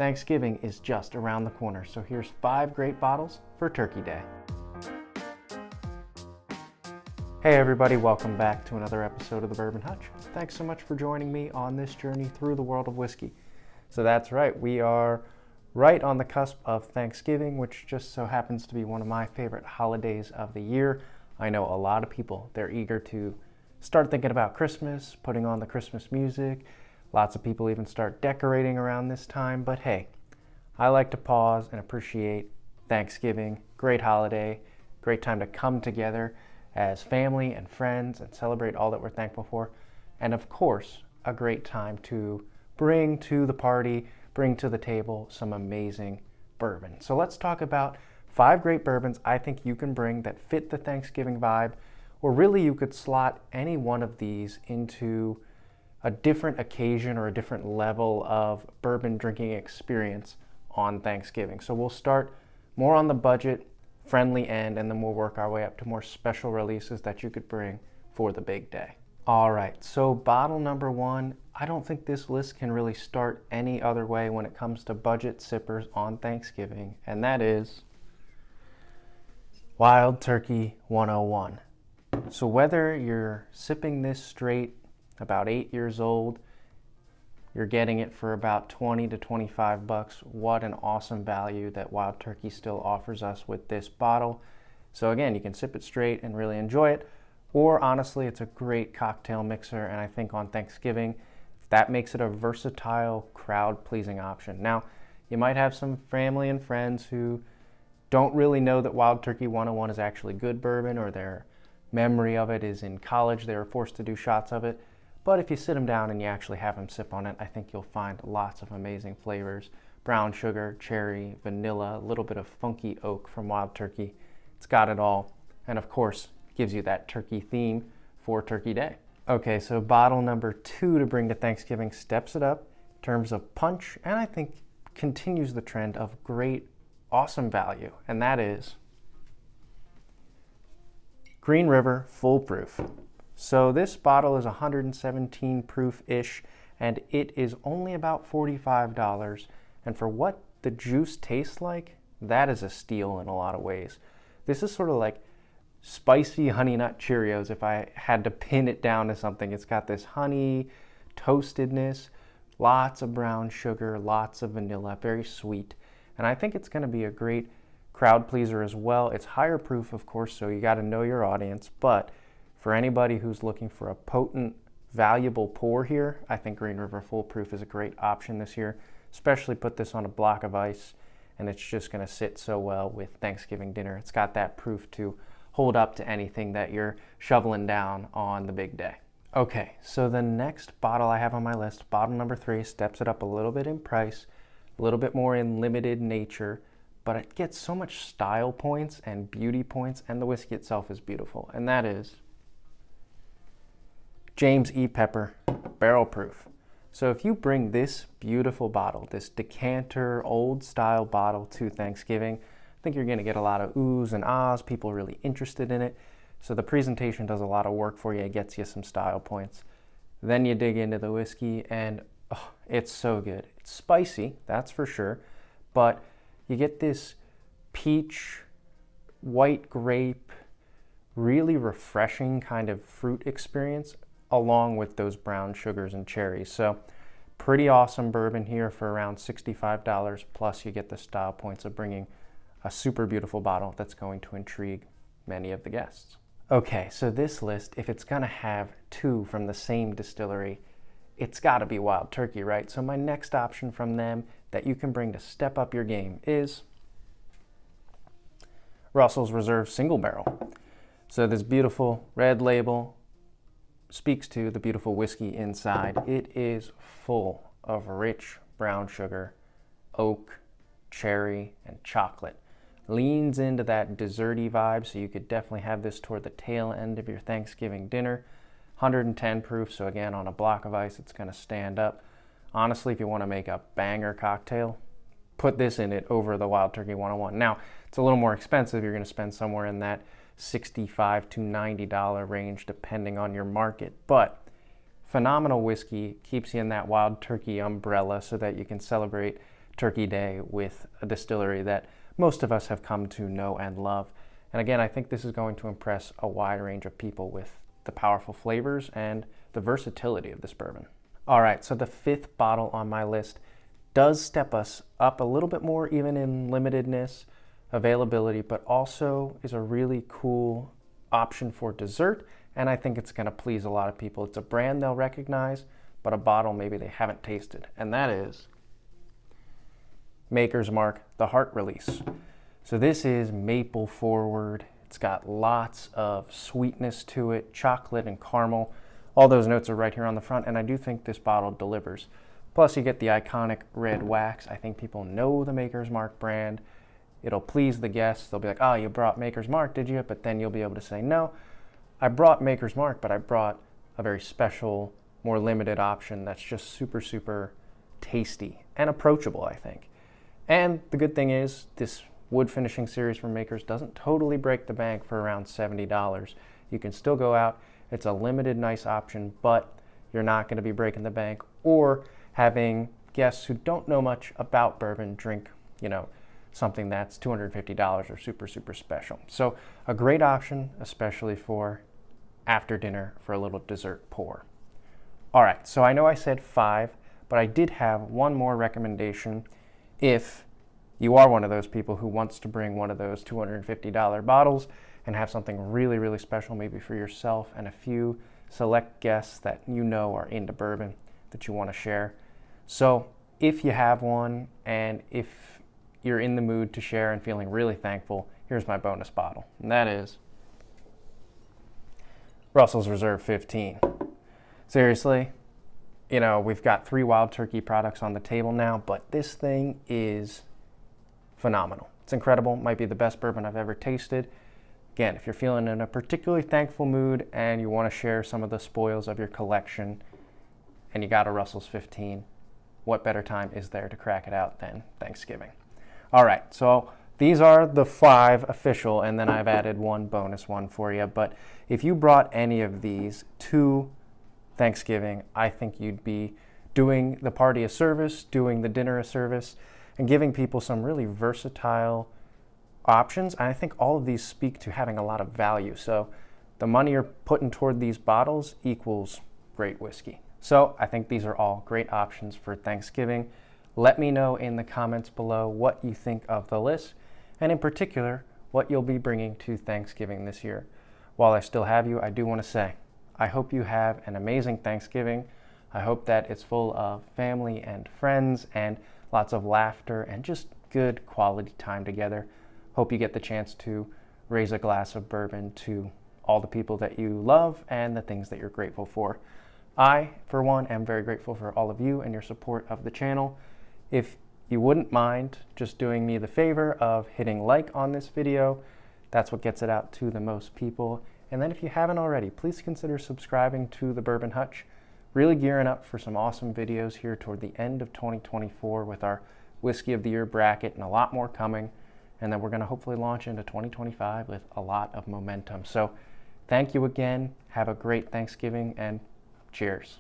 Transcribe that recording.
Thanksgiving is just around the corner, so here's 5 great bottles for Turkey Day. Hey everybody, welcome back to another episode of the Bourbon Hutch. Thanks so much for joining me on this journey through the world of whiskey. So that's right, we are right on the cusp of Thanksgiving, which just so happens to be one of my favorite holidays of the year. I know a lot of people, they're eager to start thinking about Christmas, putting on the Christmas music. Lots of people even start decorating around this time, but hey, I like to pause and appreciate Thanksgiving. Great holiday, great time to come together as family and friends and celebrate all that we're thankful for. And of course, a great time to bring to the party, bring to the table some amazing bourbon. So let's talk about 5 great bourbons I think you can bring that fit the Thanksgiving vibe, or really you could slot any one of these into a different occasion or a different level of bourbon drinking experience on Thanksgiving. So we'll start more on the budget friendly end, and then we'll work our way up to more special releases that you could bring for the big day. All right, so bottle number 1, I don't think this list can really start any other way when it comes to budget sippers on Thanksgiving, and that is Wild Turkey 101. So whether you're sipping this straight, about 8 years old, you're getting it for about 20 to 25 bucks. What an awesome value that Wild Turkey still offers us with this bottle. So again, you can sip it straight and really enjoy it, or honestly, it's a great cocktail mixer, and I think on Thanksgiving, that makes it a versatile, crowd-pleasing option. Now, you might have some family and friends who don't really know that Wild Turkey 101 is actually good bourbon, or their memory of it is in college, they were forced to do shots of it. But if you sit them down and you actually have them sip on it, I think you'll find lots of amazing flavors. Brown sugar, cherry, vanilla, a little bit of funky oak from Wild Turkey. It's got it all. And of course, gives you that turkey theme for Turkey Day. Okay, so bottle number 2 to bring to Thanksgiving steps it up in terms of punch, and I think continues the trend of great, awesome value. And that is Green River Foolproof. So this bottle is 117 proof-ish, and it is only about $45. And for what the juice tastes like, that is a steal in a lot of ways. This is sort of like spicy Honey Nut Cheerios if I had to pin it down to something. It's got this honey toastedness, lots of brown sugar, lots of vanilla, very sweet. And I think it's going to be a great crowd pleaser as well. It's higher proof, of course, so you got to know your audience, but for anybody who's looking for a potent, valuable pour here, I think Green River Foolproof is a great option this year. Especially put this on a block of ice, and it's just going to sit so well with Thanksgiving dinner. It's got that proof to hold up to anything that you're shoveling down on the big day. Okay, so the next bottle I have on my list, bottle number 3, steps it up a little bit in price, a little bit more in limited nature, but it gets so much style points and beauty points, and the whiskey itself is beautiful, and that is James E. Pepper Barrel Proof. So if you bring this beautiful bottle, this decanter, old style bottle to Thanksgiving, I think you're going to get a lot of oohs and ahs, people really interested in it. So the presentation does a lot of work for you. It gets you some style points. Then you dig into the whiskey, and it's so good. It's spicy, that's for sure, but you get this peach, white grape, really refreshing kind of fruit experience, along with those brown sugars and cherries. So pretty awesome bourbon here for around $65, plus you get the style points of bringing a super beautiful bottle that's going to intrigue many of the guests. Okay, so this list, if it's gonna have 2 from the same distillery, it's gotta be Wild Turkey, right? So my next option from them that you can bring to step up your game is Russell's Reserve Single Barrel. So this beautiful red label speaks to the beautiful whiskey inside. It is full of rich brown sugar, oak, cherry, and chocolate. Leans into that desserty vibe, so you could definitely have this toward the tail end of your Thanksgiving dinner. 110 proof, so again, on a block of ice, it's going to stand up. Honestly, if you want to make a banger cocktail, put this in it over the Wild Turkey 101. Now, it's a little more expensive. You're going to spend somewhere in that $65 to $90 range depending on your market, but phenomenal whiskey, keeps you in that Wild Turkey umbrella so that you can celebrate Turkey Day with a distillery that most of us have come to know and love. And again, I think this is going to impress a wide range of people with the powerful flavors and the versatility of this bourbon. All right, so the fifth bottle on my list does step us up a little bit more, even in limitedness, availability, but also is a really cool option for dessert, and I think it's going to please a lot of people. It's a brand they'll recognize, but a bottle maybe they haven't tasted, and that is Maker's Mark, the Heart Release. So this is maple forward. It's got lots of sweetness to it, chocolate and caramel. All those notes are right here on the front, and I do think this bottle delivers. Plus, you get the iconic red wax. I think people know the Maker's Mark brand. It'll please the guests. They'll be like, oh, you brought Maker's Mark, did you? But then you'll be able to say, no, I brought Maker's Mark, but I brought a very special, more limited option that's just super, super tasty and approachable, I think. And the good thing is, this wood finishing series from Maker's doesn't totally break the bank for around $70. You can still go out. It's a limited, nice option, but you're not going to be breaking the bank or having guests who don't know much about bourbon drink, something that's $250 or super, super special. So a great option, especially for after dinner for a little dessert pour. All right, so I know I said 5, but I did have one more recommendation. If you are one of those people who wants to bring one of those $250 bottles and have something really, really special, maybe for yourself and a few select guests that are into bourbon that you want to share. So if you have one, and if you're in the mood to share and feeling really thankful, here's my bonus bottle, and that is Russell's Reserve 15. Seriously, we've got 3 Wild Turkey products on the table now, but this thing is phenomenal. It's incredible. Might be the best bourbon I've ever tasted. Again, if you're feeling in a particularly thankful mood and you want to share some of the spoils of your collection and you got a Russell's 15, what better time is there to crack it out than Thanksgiving? All right, so these are the 5 official, and then I've added one bonus one for you. But if you brought any of these to Thanksgiving, I think you'd be doing the party a service, doing the dinner a service, and giving people some really versatile options. And I think all of these speak to having a lot of value. So the money you're putting toward these bottles equals great whiskey. So I think these are all great options for Thanksgiving. Let me know in the comments below what you think of the list, and in particular, what you'll be bringing to Thanksgiving this year. While I still have you, I do want to say, I hope you have an amazing Thanksgiving. I hope that it's full of family and friends and lots of laughter and just good quality time together. Hope you get the chance to raise a glass of bourbon to all the people that you love and the things that you're grateful for. I, for one, am very grateful for all of you and your support of the channel. If you wouldn't mind just doing me the favor of hitting like on this video, that's what gets it out to the most people. And then if you haven't already, please consider subscribing to the Bourbon Hutch. Really gearing up for some awesome videos here toward the end of 2024 with our Whiskey of the Year bracket and a lot more coming. And then we're going to hopefully launch into 2025 with a lot of momentum. So thank you again. Have a great Thanksgiving and cheers.